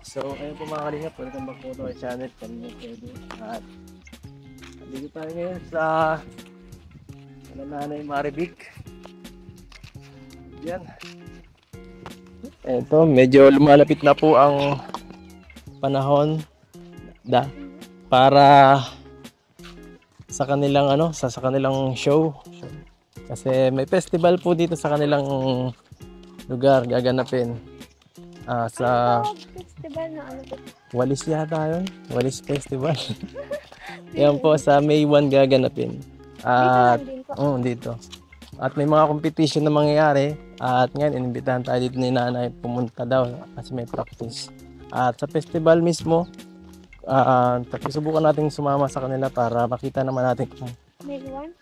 So, ayun po mga kalingap, welcome back po to my channel, Kalingap Edo. At dito tayo ngayon sa Nanay Maribik. Yan. Ito, medyo lumalapit na po ang panahon para sa kanilang sa kanilang show. Kasi may festival po dito sa kanilang lugar gaganapin. Sa festival na ano to? Walis yata yun. Walis Festival. Yan po sa May 1 gaganapin. At dito. At may mga competition na mangyayari. At ngayon, inimbitahan tayo dito ni nanay pumunta daw kasi may practice. At sa festival mismo, subukan natin sumama sa kanila para makita naman natin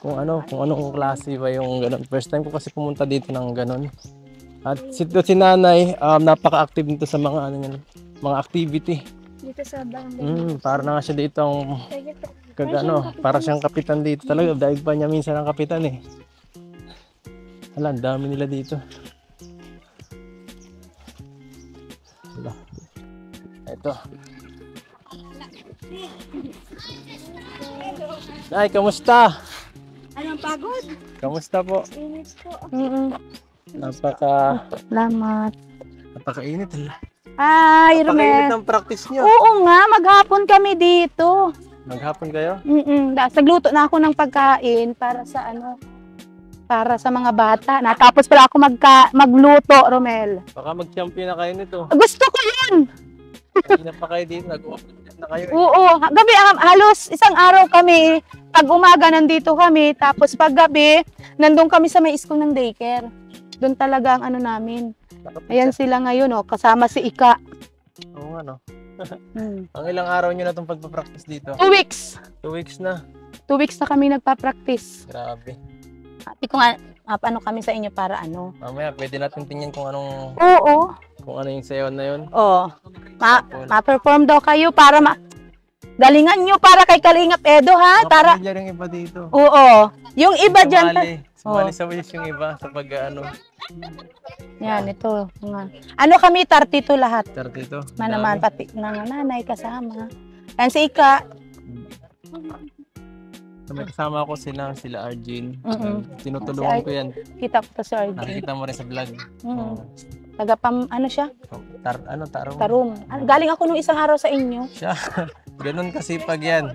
kung anong klase ba yung ganun. First time ko kasi pumunta dito ng ganun. At si nanay, napaka-active nito sa mga mga activity. Dito sa barangay. Para na nga siya dito ang para siyang kapitan dito. Talaga, daig pa niya minsan ang kapitan eh. Hala, ang dami nila dito. Hala. Ito. Ay, kamusta? Anong pagod? Kamusta po? Init po. Napakainit. Ay, Romel. Napakainit ang practice nyo. Oo nga, maghapon kami dito. Maghapon kayo? Nagluto na ako ng pagkain para sa para sa mga bata. Natapos pala ako magluto, Romel. Baka mag-champion na kayo nito. Gusto ko yun! Hindi na pa kayo dito, nag-open na kayo. Oo, gabi halos isang araw kami. Pag umaga nandito kami, tapos pag gabi, nandun kami sa may school ng daycare. Doon talaga ang namin. Ayan sila ngayon, kasama si Ika. Oo nga, no? Ang ilang araw nyo na itong pagpapractice dito? 2 weeks. 2 weeks na. 2 weeks na kami nagpa-practice. Grabe. Ati ko nga, paano kami sa inyo para Mamaya, pwede natin tingnan kung anong... Oo. Kung ano yung sayon na yun. Oo. Ma-perform daw kayo para galingan nyo para kay Kalingap Edo, ha? Para... Kapamilya rin iba dito. Oo. Yung iba dyan... Sumali sa wish yung iba sa Yan, ito. Ano kami, 32 lahat. 32. Manaman, pati nanay kasama. Yan si Ika. May kasama ako sila Arjun. Tinutulungan ko yan. Kita ko to si Arjun. Nakikita mo rin sa vlog. Siya? Tarum. Tarum. Galing ako nung isang araw sa inyo. Siya. Ganun kasipag yan.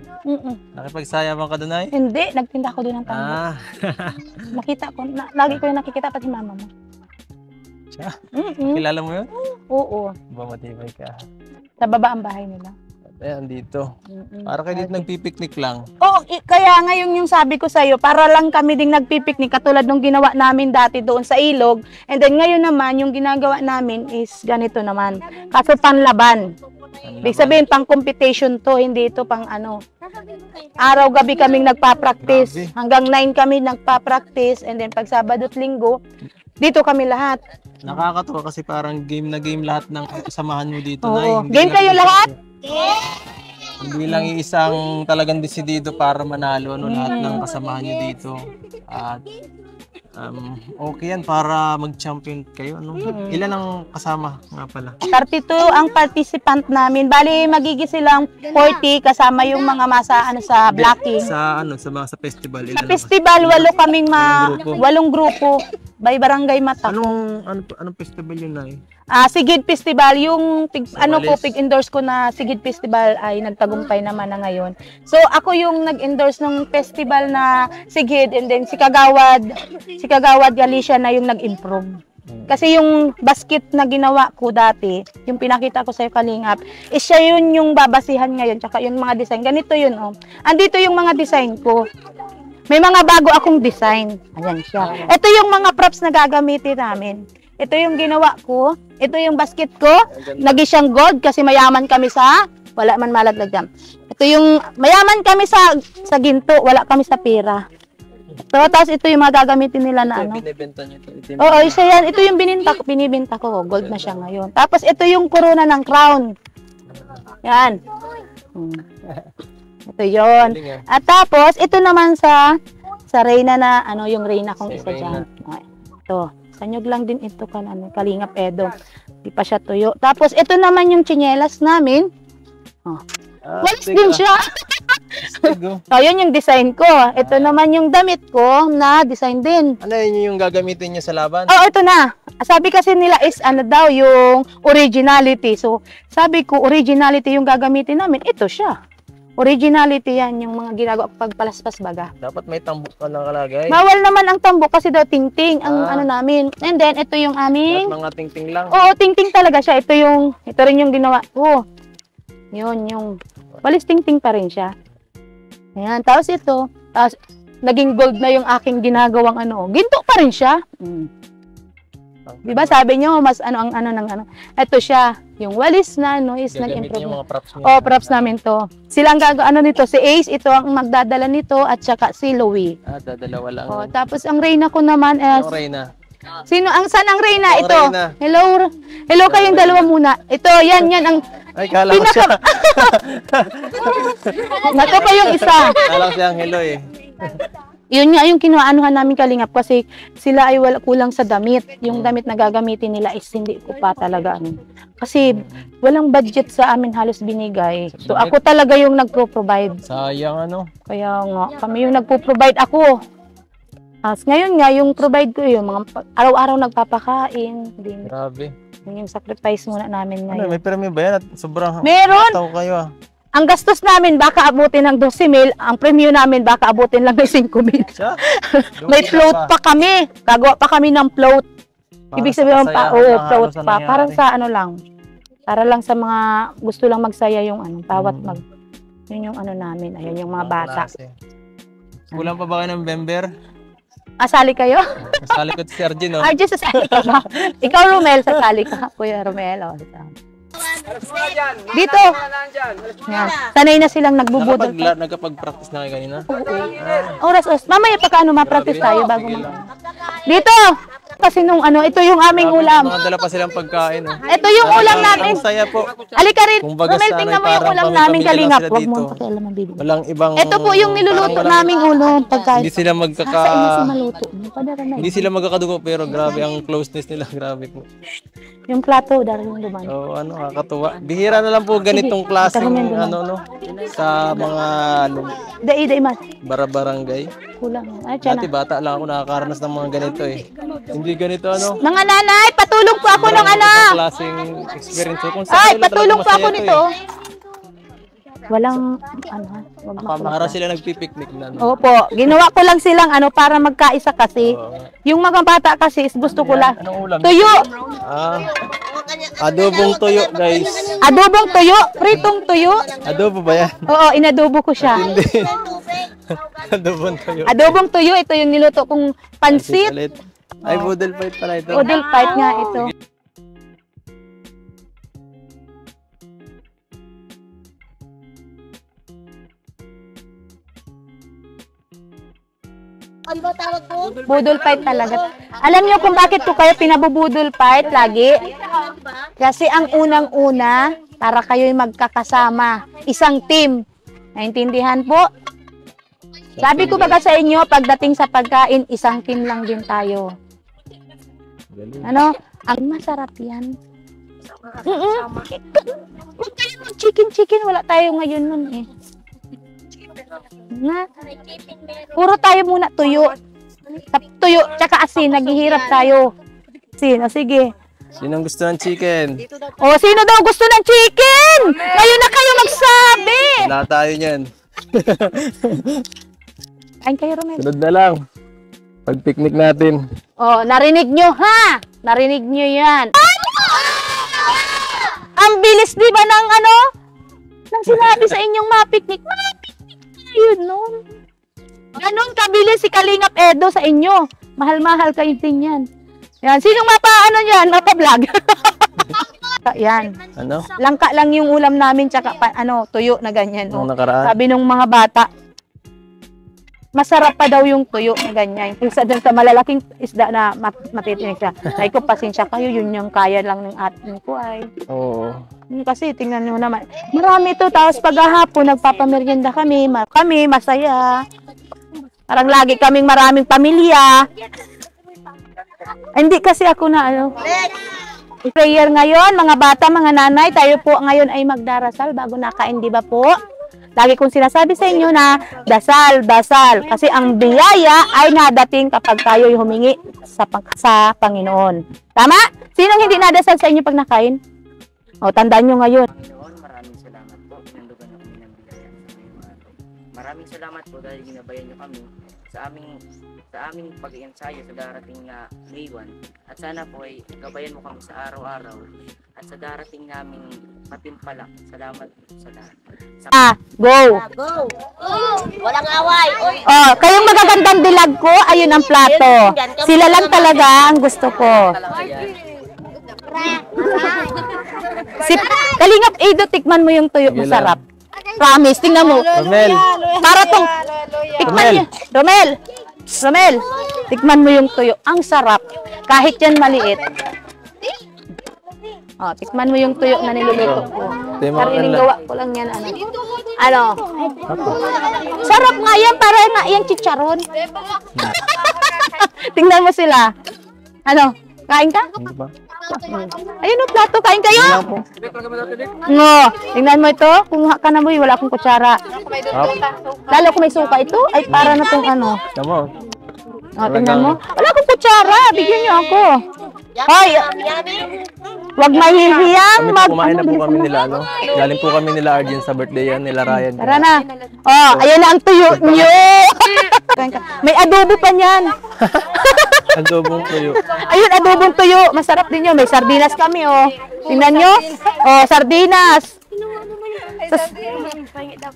Nakipagsayaman ka doon ay? Hindi, nagtinda ko doon ng tango. Nakita ko, lagi ko yung nakikita pati mama mo. Siya? Kilala mo yun? Oo. Ba matibay ka? Sa baba ang bahay nila. Ayan, dito. Para kayo dito nagpipiknik lang. Oo, kaya ngayon yung sabi ko sa'yo, para lang kami ding nagpipiknik katulad nung ginawa namin dati doon sa ilog. And then ngayon naman, yung ginagawa namin is ganito naman. Kaso panlaban. Ibig sabihin, pang competition to, hindi ito pang Araw-gabi kaming nagpa-practice. Hanggang 9 kami nagpa-practice. And then pag Sabado at Linggo, dito kami lahat. Nakakatuwa kasi parang game na game lahat ng kasamahan mo dito. Oo. Game kayo lahat? Hindi lang isang talagang desidido para manalo lahat ng kasamahan nyo dito. At okay yan para mag-champion kayo. Ilan ang kasama nga pala? 32 ang participant namin. Bali magiging silang 40 kasama yung mga sa blocking. Sa sa festival. Sa festival 8 kaming 8 grupo. By Barangay Mata. Anong festival yun na Sigid Festival, yung pig-endorse ko na Sigid Festival ay nagtagumpay naman na ngayon. So ako yung nag-endorse ng festival na Sigid, and then si Kagawad Galicia na yung nag-improve. Kasi yung basket na ginawa ko dati, yung pinakita ko sa'yo Kalingap, siya yun yung babasihan ngayon, tsaka yung mga design. Ganito yun, Andito yung mga design ko. May mga bago akong design. Ayan siya. Ito yung mga props na gagamitin namin. Ito yung ginawa ko. Ito yung basket ko. Naging siyang gold kasi mayaman kami wala man malaglag dyan. Ito yung, mayaman kami sa ginto, wala kami sa pera. Tapos ito yung mga gagamitin nila na binibenta niyo ito? Oo, isa yan. Ito yung binibenta ko. Gold na siya ngayon. Tapos ito yung corona ng crown. Yan. Ito yon. At tapos, ito naman sa Reyna na, yung Reyna kong isa dyan. Ito. Sanyog lang din ito Kalingap Edo. Di pa siya tuyo. Tapos, ito naman yung tsinelas namin. Walis din siya. Ayun yung design ko. Ito naman yung damit ko na design din. Ano yun yung gagamitin niya sa laban? Oh, ito na. Sabi kasi nila is ano daw yung originality. So, sabi ko originality yung gagamitin namin. Ito siya. Originality yan yung mga ginagawa pagpalaspas baga. Dapat may tambok ka nakalagay. Bawal naman ang tambok kasi daw tingting ang ano namin. And then, ito yung aming... Dapat mga tingting lang. Oo, tingting talaga siya. Ito rin yung ginawa ko. Yun, yung... Walis tingting pa rin siya. Ayan, tapos ito. Tapos, naging gold na yung aking ginagawang ano. Ginto pa rin siya. Diba sabi nyo, mas ano ang ano ng ano. Ito siya. Yung walis na ano is nag-improve. Yung mga props niya. Oh, props namin to. Silang ano nito, si Ace, ito ang magdadala nito at saka si Louie. Dadalawa lang. Oh, tapos ang Reyna ko naman is... Yung Reyna. Saan ang Reyna? Oh, Ito. Reyna. Hello kayong dalawa muna. Ito, yan ang... Ay, kala ko siya. Nato pa yung isa. Kala ko siyang hello eh. Yun nga yung kinuanuhan namin kalingap kasi sila ay wala kulang sa damit. Yung damit na gagamitin nila is hindi ko pa talaga ano. Kasi walang budget sa amin halos binigay. So ako talaga yung nagpo-provide. Sayang ano. Kaya nga kami yung nagpo-provide ako. As ngayon nga yung provide ko yung mga araw-araw nagpapakain. Grabe. Yung sacrifice muna namin Ano, ngayon. may premium ba yan? At sobrang Meron! tao kayo ah. Ang gastos namin baka abutin ng 12,000, ang premium namin baka abutin lang ng 5,000. Siya? May float pa kami. Gagawa pa kami ng float. Ibig sabihin pa, float pa. Parang sa ano lang. Para lang sa mga gusto lang magsaya yung ano, bawat yun yung ano namin. Ayun yung mga bata. Kulang pa ba kayo ng member? Asali kayo? Sasali ko si Arjun, no? Arjun, sasali ka ba? Ikaw, Romel, sasali ka. Kuya Romel, dito. Yan. Sanay na silang nagbubudol. Nagkapag-practice na kayo kanina? Oras. Mamaya pagka ma-practice tayo bago dito! Kasi nung ano, ito yung aming ulam. Mga dala pa silang pagkain. Oh. Ito yung ulam namin. Ang saya po. Alika rin. Kumbaga Romel, sa tingnan mo ano, yung parang ulam namin pamilya kalingap. sila Huwag mo dito. pakialam ang bibig. Walang ibang... Ito po yung niluluto naming pagkain. Hindi sila Sa inyo si maluto. Padara na Hindi sila magkakadugo pero grabe ang closeness nila. Grabe po. yung plato, dahil yung duman. So ano, kakatuwa. Bihira na lang po ganitong klaseng ano no sa mga Dai, mas. barabarangay. Kulang. Ay, tiyan Dati na. bata lang ako nakakaranas ng mga ganito eh. Hindi ganito ano. Mga nanay, patulong po ako ng anak. Klaseng experience ko. Kung Ay, saan patulong po ako masaya to, nito. eh. Walang, ano, wag Para makuha. sila nagpipiknik na. No? Opo, ginawa ko lang silang ano para magkaisa kasi. Yung mga bata kasi is gusto ko lang. Anong ulam? Tuyo! Adobong tuyo, guys. Adobong tuyo, pritong tuyo. Adobo ba yan? Oo, inadobo ko siya. Hindi. Adobong tuyo. Adobong tuyo, ito yung niluto kong pansit. Ulit. Ay, budel fight pala ito. Odol fight nga ito. Ano ba tawag po? Budol fight talaga. Alam niyo kung bakit ko kayo pinabubudol fight lagi? Kasi ang unang-una, para kayo'y magkakasama. Isang team. Naintindihan po? Sabi ko baga sa inyo, pagdating sa pagkain, isang team lang din tayo. Ano? Ang masarap yan. Huwag tayo mag-chicken. Wala tayo ngayon nun eh. Na, puro tayo muna tuyo. Tuyo, tsaka asin. Naghihirap tayo. Asin, o sige. Sinong gusto ng chicken? O, sino daw gusto ng chicken? Kayo na kayo magsabi. Wala tayo niyan. Kain kayo, Romel. Sunod na lang. Pag-picnic natin. Oh, narinig nyo ha? Narinig nyo yan. Ang bilis di ba ng ano? Nang sinabi sa inyong mapiknik. Mapiknik kayo nun. Ganon kabilis si Kalingap Edo sa inyo. Mahal-mahal kayo din yan. Yan. Sinong mapa-ano yan? Mapa-vlog. Yan. Ano? Langka lang yung ulam namin tsaka tuyo na ganyan. Nung Oh. nakaraan. Sabi nung mga bata, masarap pa daw yung tuyo na ganyan. Kaysa dun sa malalaking isda na matitinig siya. Sabi ko, pasensya kayo, yun yung kaya lang ng atin ko ay. Oo. Kasi tingnan nyo naman, marami to. Tapos paghahapon, nagpapamerienda kami. Kami, masaya. Parang lagi kaming maraming pamilya. Hindi kasi ako na Prayer ngayon, mga bata, mga nanay, tayo po ngayon ay magdarasal bago nakain, di ba po? Lagi kong sinasabi sa inyo na dasal, dasal. Kasi ang biyaya ay nadating kapag tayo humingi sa Panginoon. Tama? Sinong hindi nadasal sa inyo pag nakain? O, tandaan nyo ngayon. Panginoon, maraming salamat po. Pinandugan niyo kami ng biyaya sa ngayong araw. Maraming salamat po dahil ginabayan niyo kami sa aming pag-iensayo sa darating na May 1. At sana po ay gabayan mo kami sa araw-araw at sa darating naming patimpalak. Salamat sa lahat. Go! Go! Walang away! Uy! Oh, kayong magagandang dilag ko, ayun ang plato. Sila lang talaga ang gusto ko. Kalingap Edo, tikman mo yung tuyo, masarap. Promise, tingnan mo. Romel, Para tong tikman niyo. Romel, tikman mo yung tuyo. Ang sarap. Kahit yan maliit. Oh, tikman mo yung tuyo na niluluto ko. Sariling gawa ko lang yan. Ano? Sarap nga yan. Para na yung chicharon. Tingnan mo sila. Ano? Kain ka? Ayun o, plato. Kain kayo? No. Tingnan mo ito. Kumuha ka na mo. Wala akong kutsara. Lalo kung may suka ito, ay para na itong ano. tama. O, tingnan mo. Wala akong kutsara. Bigyan niyo ako. Hoy! Huwag mahihiyang Kumain na po kami nila, ano? Galing po kami nila Arjen sa birthday yan, nila Ryan. Tara na. Oh, ayan na ang tuyo niyo. May adobo pa niyan. Adobong tuyo. Ayun, adobong tuyo. Masarap din yun. May sardinas kami, oh. Tingnan nyo. Oh, sardinas.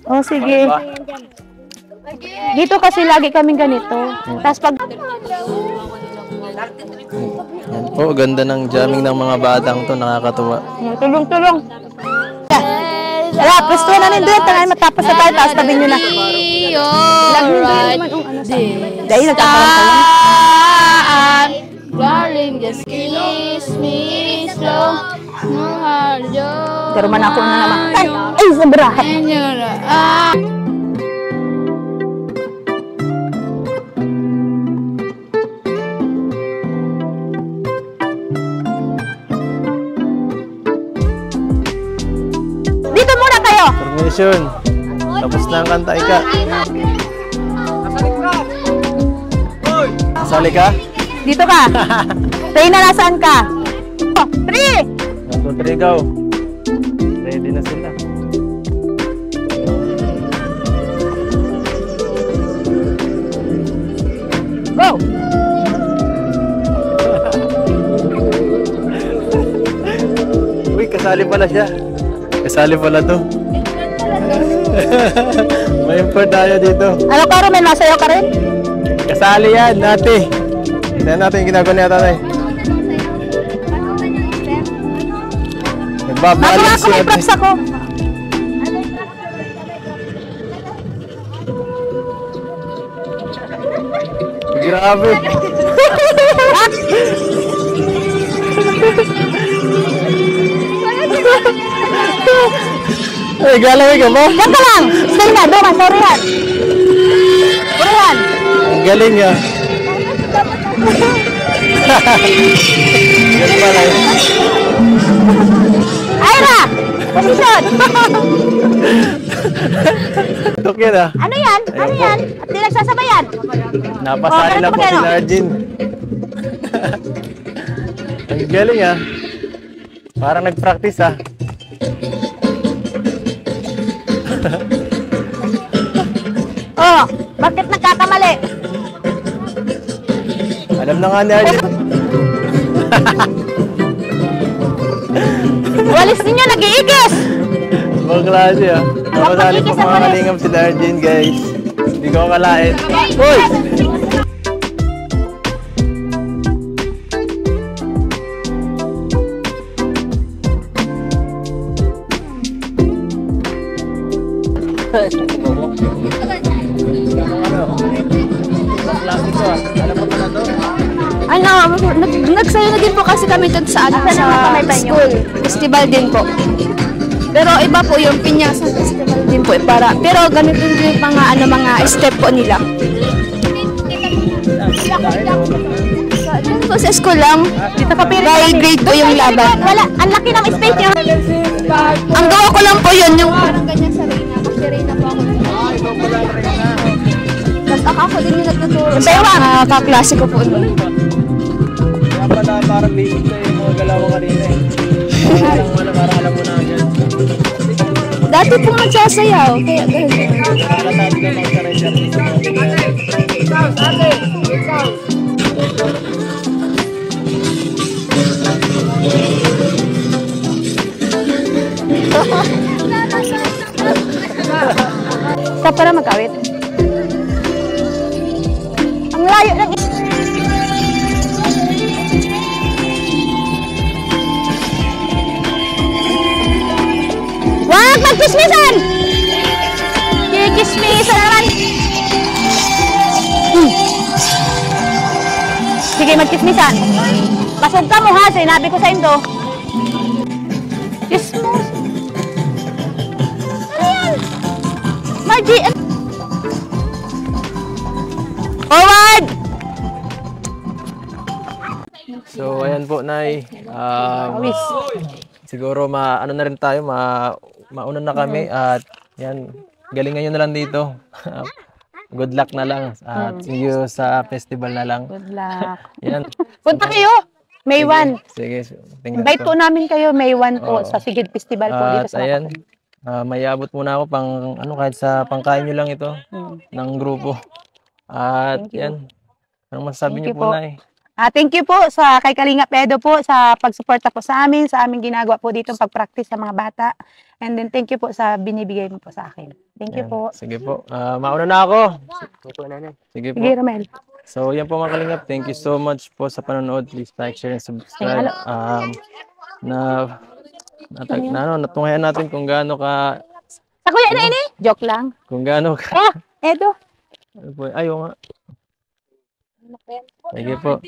Oh, sige. Dito kasi lagi kaming ganito. Tapos pag... Yan po, ganda ng jamming ng mga batang to, nakakatuwa. Tulong-tulong. Wala, pwesto na rin doon. Tangan matapos na tayo. Tapos tabi nyo na. Dahil nagkakaroon ka lang. Darling, just kiss me slow. Pero man ako na naman. Ay, sobra. Dito muna kayo. Permission. Tapos na ang kanta, Ika. Kasali ka? Dito ka. Reyna, nasaan ka? Oh, 3! 1, 2, 3, go. Ready na sila. Go! Uy, kasali pala siya. Kasali pala to. May import tayo dito. Ano ka, Romel? Masayaw ka rin? Kasali yan, nati. Tignan natin yung ginagawa niya tatay. Nagbabalik Ako, si may ate. props ako. Grabe. Ay, galawin ka ba? Diyan ka lang. Stay na. Doon, sorry yan. Sorry yan. Ang galing ah. Galing pala yun. Ira! Posisyon! Tok yan ah. Ano yan? Ano yan? At di nagsasabayan? Napasali lang po si Arjin. Ang galing ah. Parang nag-practice ah. Oh, bakit nagkakamali? Alam na nga ni Arjin. Walis ninyo, nag-iigis! Ibang klase ah. Napasali po mga kalingam si Arjin guys. Hindi ko akalain. Uy! Ano, nagsayo na din po kasi kami dun sa, sa school. Festival din po. Pero iba po yung Pinyasan Festival din po. Pero ganito din yung mga step po nila. Dito po sa school lang. Dito sa piling. By grade po yung laban. Wala, ang laki ng space niyo. Ang gawa ko lang po yun, yung parang ganyan sa Reyna. Kasi Reyna po ako. Tapos ako din yung nagtuturo sa mga kaklase ko po doon. Kaya pala parang basic na yung mga galaw ko kanina eh. Parang alam mo na agad. Dati po nagsasayaw, kaya ganun. Nakakatabi na mga kareserve sa mga ganyan. Sa para magkawit. Ang layo ng Wag magkismisan! Kikismisan naman! Sige, magkismisan. Pasog ka mo ha, sinabi ko sa indo. Kismus. Ayan! Margie! Forward! So, ayan po, Nay. Wis. Siguro ano na rin tayo, mauna na kami at yan, galingan nyo na lang dito. Good luck na lang at see you sa festival na lang. Good luck. Yan. Punta kayo! May 1. Sige, tingnan Invite ko. po namin kayo May 1 po Oo. sa Sigid Festival po dito At sa ayan, may abot muna ako pang kahit sa pangkain nyo lang ito ng grupo. At Thank you. yan, anong masasabi Thank nyo you po, po. Nay? Thank you po sa kay Kalinga Pedo po sa pagsuporta po sa aming ginagawa po dito pag-practice sa mga bata. And then thank you po sa binibigay mo po sa akin. Thank you Yan. po. Sige po. Mauna na ako. Sige po. Sige, Romel. So, yan po mga kalingap. Thank you so much po sa panonood. Please like, share, and subscribe. Natunghayan natin kung gaano ka, Sa kuya na ini? Joke lang. kung gaano ka, Edo. ano po, ayaw nga. Sige po.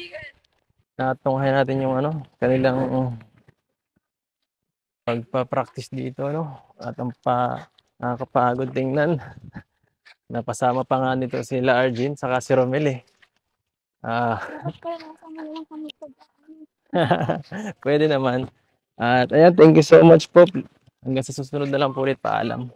Natunghayan natin yung kanilang pagpa-practice dito, at ang nakakapagod tingnan. Napasama pa nga nito sila Arjin, saka si Romel eh. Pwede naman. At ayan, thank you so much po. Hanggang sa susunod na lang po ulit. Paalam.